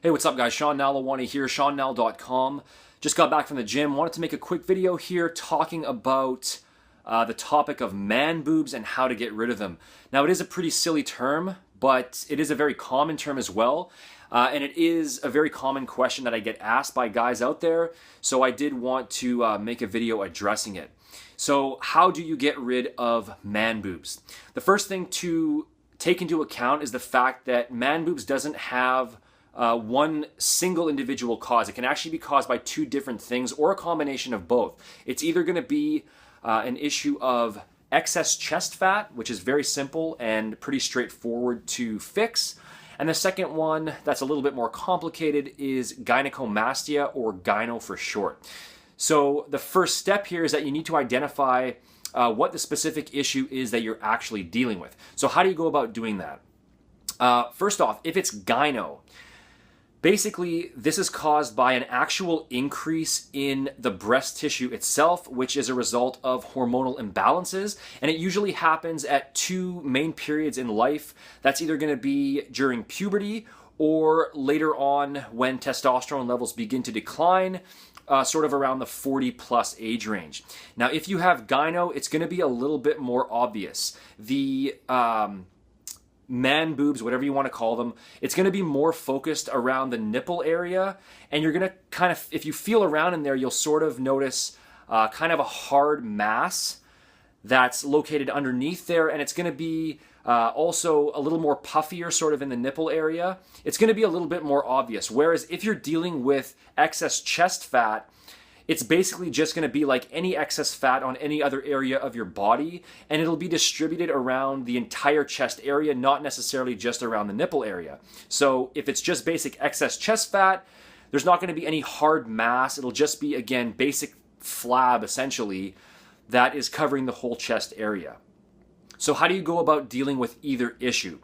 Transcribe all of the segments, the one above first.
Hey, what's up guys? Sean Nalawani here, SeanNal.com. Just got back from the gym. Wanted to make a quick video here talking about the topic of man boobs and how to get rid of them. Now, it is a pretty silly term, but it is a very common term as well. And it is a very common question that I get asked by guys out there. So I did want to make a video addressing it. So how do you get rid of man boobs? The first thing to take into account is the fact that man boobs doesn't have one single individual cause. It can actually be caused by two different things or a combination of both. It's either going to be an issue of excess chest fat, which is very simple and pretty straightforward to fix. And the second one that's a little bit more complicated is gynecomastia, or gyno for short. So the first step here is that you need to identify what the specific issue is that you're actually dealing with. So how do you go about doing that? First off, if it's gyno, basically this is caused by an actual increase in the breast tissue itself, which is a result of hormonal imbalances. And it usually happens at two main periods in life. That's either going to be during puberty or later on when testosterone levels begin to decline, sort of around the 40 plus age range. Now, if you have gyno, it's going to be a little bit more obvious. The man boobs, whatever you want to call them, it's going to be more focused around the nipple area. And you're going to kind of, if you feel around in there, you'll sort of notice kind of a hard mass that's located underneath there. And it's going to be also a little more puffier sort of in the nipple area. It's going to be a little bit more obvious. Whereas if you're dealing with excess chest fat, it's basically just going to be like any excess fat on any other area of your body, and it'll be distributed around the entire chest area, not necessarily just around the nipple area. So if it's just basic excess chest fat, there's not going to be any hard mass. It'll just be, again, basic flab essentially that is covering the whole chest area. So how do you go about dealing with either issue?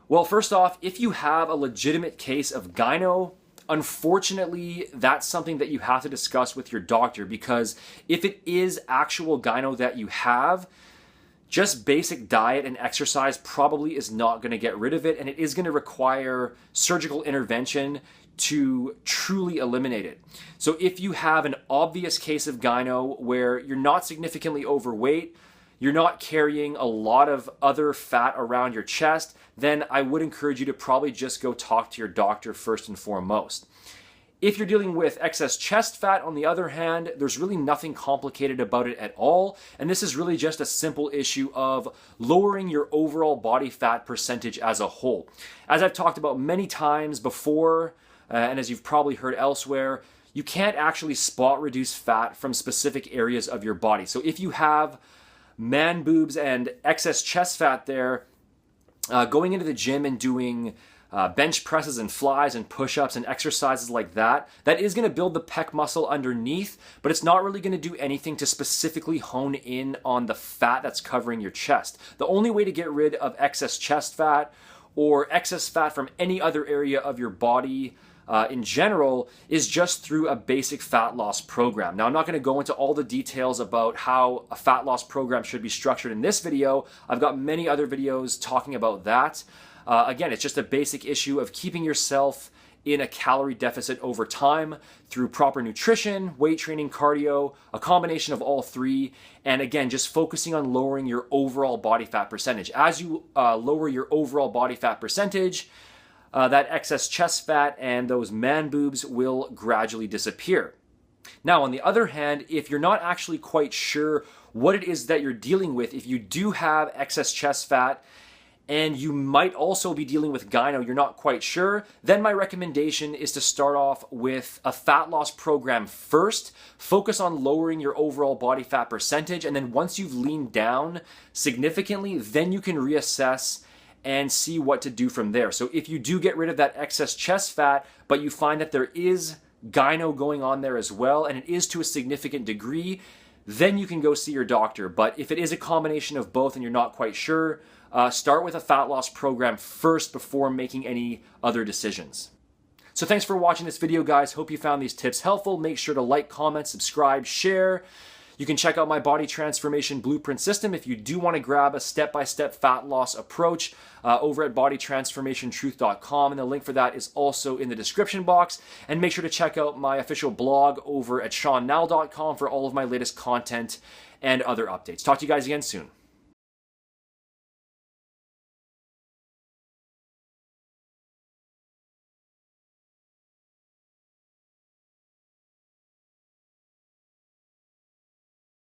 Well, first off, if you have a legitimate case of gyno, unfortunately, that's something that you have to discuss with your doctor, because if it is actual gyno that you have, just basic diet and exercise probably is not going to get rid of it, and it is going to require surgical intervention to truly eliminate it. So if you have an obvious case of gyno where you're not significantly overweight, you're not carrying a lot of other fat around your chest, then I would encourage you to probably just go talk to your doctor first and foremost. If you're dealing with excess chest fat, on the other hand, there's really nothing complicated about it at all. And this is really just a simple issue of lowering your overall body fat percentage as a whole. As I've talked about many times before, and as you've probably heard elsewhere, you can't actually spot reduce fat from specific areas of your body. So if you have man boobs and excess chest fat there, going into the gym and doing bench presses and flies and push-ups and exercises like that, that is going to build the pec muscle underneath, but it's not really going to do anything to specifically hone in on the fat that's covering your chest. The only way to get rid of excess chest fat or excess fat from any other area of your body in general is just through a basic fat loss program. Now, I'm not going to go into all the details about how a fat loss program should be structured in this video. I've got many other videos talking about that. Again, it's just a basic issue of keeping yourself in a calorie deficit over time through proper nutrition, weight training, cardio, a combination of all three, and again, just focusing on lowering your overall body fat percentage. As you lower your overall body fat percentage, that excess chest fat and those man boobs will gradually disappear. Now, on the other hand, if you're not actually quite sure what it is that you're dealing with, if you do have excess chest fat and you might also be dealing with gyno, you're not quite sure, then my recommendation is to start off with a fat loss program first. Focus on lowering your overall body fat percentage, and then once you've leaned down significantly, then you can reassess and see what to do from there. So if you do get rid of that excess chest fat, but you find that there is gyno going on there as well, and it is to a significant degree, then you can go see your doctor. But if it is a combination of both and you're not quite sure, start with a fat loss program first before making any other decisions. So thanks for watching this video, guys. Hope you found these tips helpful. Make sure to like, comment, subscribe, share. You can check out my body transformation blueprint system if you do want to grab a step-by-step fat loss approach over at bodytransformationtruth.com, and the link for that is also in the description box. And make sure to check out my official blog over at seannall.com for all of my latest content and other updates. Talk to you guys again soon.